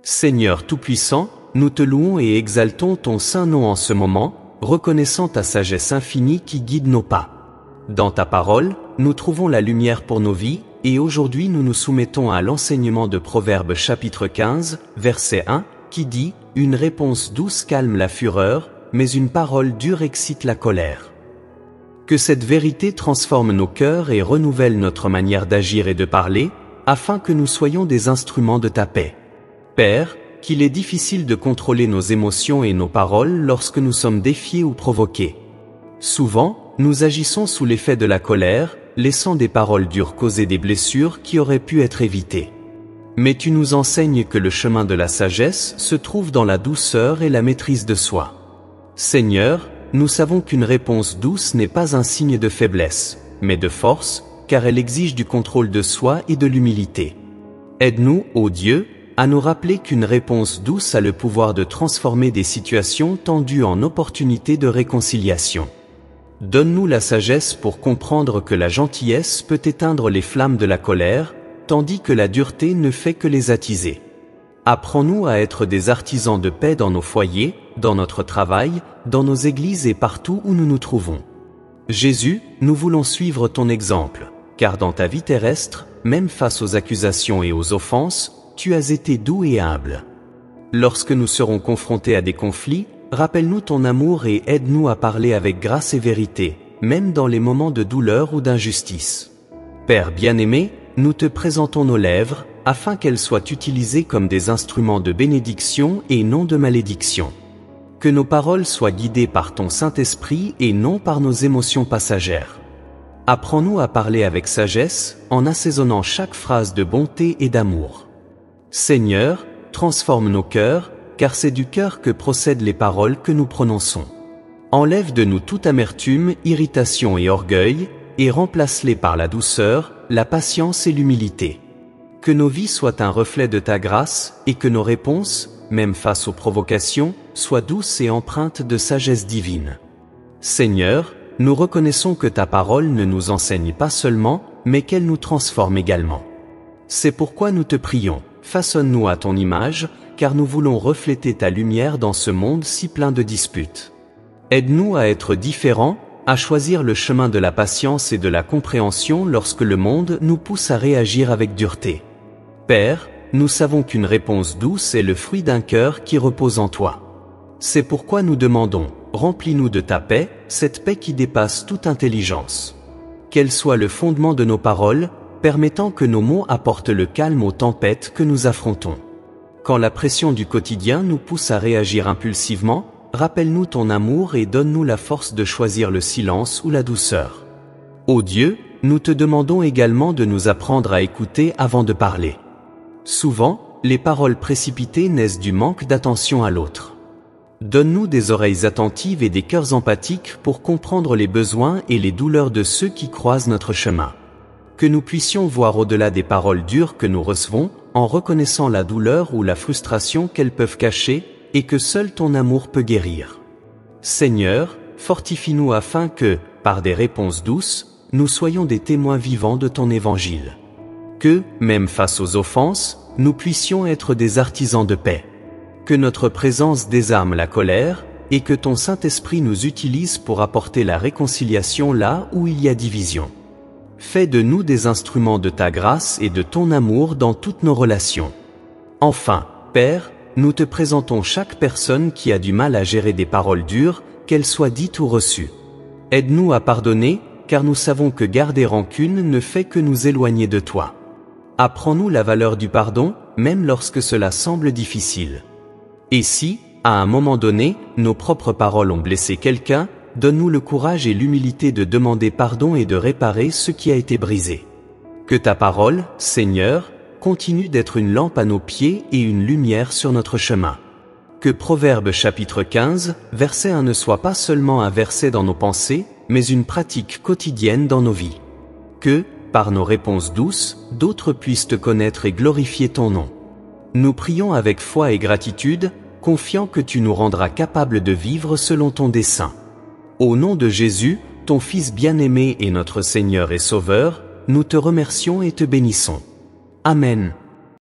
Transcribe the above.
Seigneur Tout-Puissant, nous te louons et exaltons ton saint nom en ce moment, reconnaissant ta sagesse infinie qui guide nos pas. Dans ta parole, nous trouvons la lumière pour nos vies, et aujourd'hui nous nous soumettons à l'enseignement de Proverbes chapitre 15, verset 1, qui dit « Une réponse douce calme la fureur, mais une parole dure excite la colère ». Que cette vérité transforme nos cœurs et renouvelle notre manière d'agir et de parler, afin que nous soyons des instruments de ta paix. Père, qu'il est difficile de contrôler nos émotions et nos paroles lorsque nous sommes défiés ou provoqués. Souvent, nous agissons sous l'effet de la colère, laissant des paroles dures causer des blessures qui auraient pu être évitées. Mais tu nous enseignes que le chemin de la sagesse se trouve dans la douceur et la maîtrise de soi. Seigneur, nous savons qu'une réponse douce n'est pas un signe de faiblesse, mais de force, car elle exige du contrôle de soi et de l'humilité. Aide-nous, ô Dieu, à nous rappeler qu'une réponse douce a le pouvoir de transformer des situations tendues en opportunités de réconciliation. Donne-nous la sagesse pour comprendre que la gentillesse peut éteindre les flammes de la colère, tandis que la dureté ne fait que les attiser. Apprends-nous à être des artisans de paix dans nos foyers, dans notre travail, dans nos églises et partout où nous nous trouvons. Jésus, nous voulons suivre ton exemple, car dans ta vie terrestre, même face aux accusations et aux offenses, tu as été doux et humble. Lorsque nous serons confrontés à des conflits, rappelle-nous ton amour et aide-nous à parler avec grâce et vérité, même dans les moments de douleur ou d'injustice. Père bien-aimé, nous te présentons nos lèvres, afin qu'elles soient utilisées comme des instruments de bénédiction et non de malédiction. Que nos paroles soient guidées par ton Saint-Esprit et non par nos émotions passagères. Apprends-nous à parler avec sagesse, en assaisonnant chaque phrase de bonté et d'amour. Seigneur, transforme nos cœurs, car c'est du cœur que procèdent les paroles que nous prononçons. Enlève de nous toute amertume, irritation et orgueil, et remplace-les par la douceur, la patience et l'humilité. Que nos vies soient un reflet de ta grâce, et que nos réponses, même face aux provocations, soient douces et empreintes de sagesse divine. Seigneur, nous reconnaissons que ta parole ne nous enseigne pas seulement, mais qu'elle nous transforme également. C'est pourquoi nous te prions. Façonne-nous à ton image, car nous voulons refléter ta lumière dans ce monde si plein de disputes. Aide-nous à être différents, à choisir le chemin de la patience et de la compréhension lorsque le monde nous pousse à réagir avec dureté. Père, nous savons qu'une réponse douce est le fruit d'un cœur qui repose en toi. C'est pourquoi nous demandons, remplis-nous de ta paix, cette paix qui dépasse toute intelligence. Qu'elle soit le fondement de nos paroles, permettant que nos mots apportent le calme aux tempêtes que nous affrontons. Quand la pression du quotidien nous pousse à réagir impulsivement, rappelle-nous ton amour et donne-nous la force de choisir le silence ou la douceur. Ô Dieu, nous te demandons également de nous apprendre à écouter avant de parler. Souvent, les paroles précipitées naissent du manque d'attention à l'autre. Donne-nous des oreilles attentives et des cœurs empathiques pour comprendre les besoins et les douleurs de ceux qui croisent notre chemin. Que nous puissions voir au-delà des paroles dures que nous recevons, en reconnaissant la douleur ou la frustration qu'elles peuvent cacher, et que seul ton amour peut guérir. Seigneur, fortifie-nous afin que, par des réponses douces, nous soyons des témoins vivants de ton évangile. Que, même face aux offenses, nous puissions être des artisans de paix. Que notre présence désarme la colère, et que ton Saint-Esprit nous utilise pour apporter la réconciliation là où il y a division. Fais de nous des instruments de ta grâce et de ton amour dans toutes nos relations. Enfin, Père, nous te présentons chaque personne qui a du mal à gérer des paroles dures, qu'elles soient dites ou reçues. Aide-nous à pardonner, car nous savons que garder rancune ne fait que nous éloigner de toi. Apprends-nous la valeur du pardon, même lorsque cela semble difficile. Et si, à un moment donné, nos propres paroles ont blessé quelqu'un, donne-nous le courage et l'humilité de demander pardon et de réparer ce qui a été brisé. Que ta parole, Seigneur, continue d'être une lampe à nos pieds et une lumière sur notre chemin. Que Proverbes chapitre 15, verset 1 ne soit pas seulement un verset dans nos pensées, mais une pratique quotidienne dans nos vies. Que, par nos réponses douces, d'autres puissent te connaître et glorifier ton nom. Nous prions avec foi et gratitude, confiant que tu nous rendras capables de vivre selon ton dessein. Au nom de Jésus, ton Fils bien-aimé et notre Seigneur et Sauveur, nous te remercions et te bénissons. Amen.